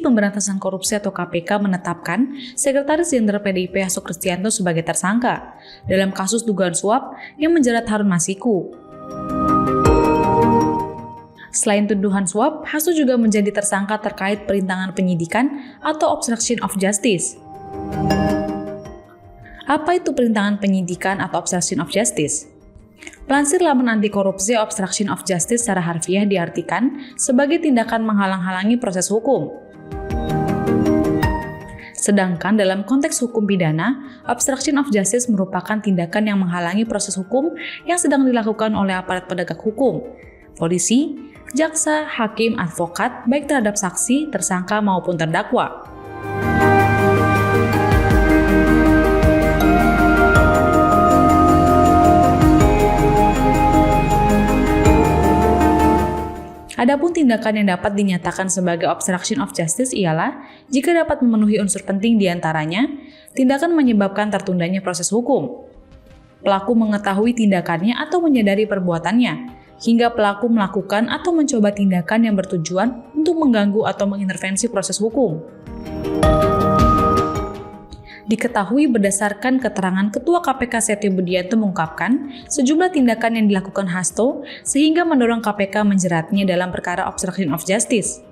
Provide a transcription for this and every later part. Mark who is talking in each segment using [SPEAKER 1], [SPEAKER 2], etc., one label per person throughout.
[SPEAKER 1] Pemberantasan Korupsi atau KPK menetapkan Sekretaris Jenderal PDIP Hasto Kristianto sebagai tersangka dalam kasus dugaan suap yang menjerat Harun Masiku. Selain tuduhan suap, Hasto juga menjadi tersangka terkait perintangan penyidikan atau obstruction of justice. Apa itu perintangan penyidikan atau obstruction of justice? Pelansir laman anti korupsi, obstruction of justice secara harfiah diartikan sebagai tindakan menghalang-halangi proses hukum. Sedangkan dalam konteks hukum pidana, obstruction of justice merupakan tindakan yang menghalangi proses hukum yang sedang dilakukan oleh aparat penegak hukum, polisi, jaksa, hakim, advokat, baik terhadap saksi, tersangka maupun terdakwa. Adapun tindakan yang dapat dinyatakan sebagai obstruction of justice ialah jika dapat memenuhi unsur penting diantaranya, tindakan menyebabkan tertundanya proses hukum, pelaku mengetahui tindakannya atau menyadari perbuatannya, hingga pelaku melakukan atau mencoba tindakan yang bertujuan untuk mengganggu atau mengintervensi proses hukum. Diketahui berdasarkan keterangan Ketua KPK Setio Budianto mengungkapkan sejumlah tindakan yang dilakukan Hasto sehingga mendorong KPK menjeratnya dalam perkara obstruction of justice.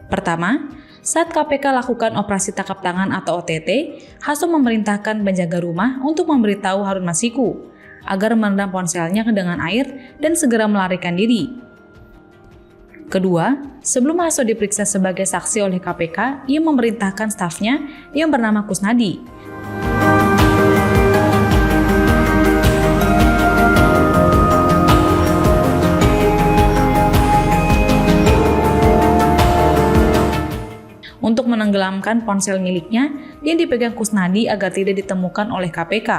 [SPEAKER 1] Pertama, saat KPK lakukan operasi tangkap tangan atau OTT, Hasto memerintahkan penjaga rumah untuk memberitahu Harun Masiku agar merendam ponselnya dengan air dan segera melarikan diri. Kedua, sebelum Hasto diperiksa sebagai saksi oleh KPK, ia memerintahkan stafnya yang bernama Kusnadi untuk menenggelamkan ponsel miliknya yang dipegang Kusnadi agar tidak ditemukan oleh KPK.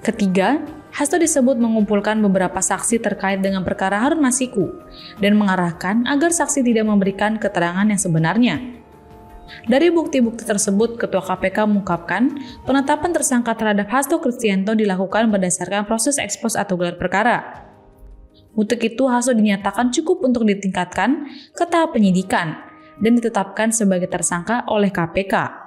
[SPEAKER 1] Ketiga, Hasto disebut mengumpulkan beberapa saksi terkait dengan perkara Harun Masiku dan mengarahkan agar saksi tidak memberikan keterangan yang sebenarnya. Dari bukti-bukti tersebut, Ketua KPK mengungkapkan penetapan tersangka terhadap Hasto Kristianto dilakukan berdasarkan proses ekspos atau gelar perkara. Untuk itu, Hasto dinyatakan cukup untuk ditingkatkan ke tahap penyidikan dan ditetapkan sebagai tersangka oleh KPK.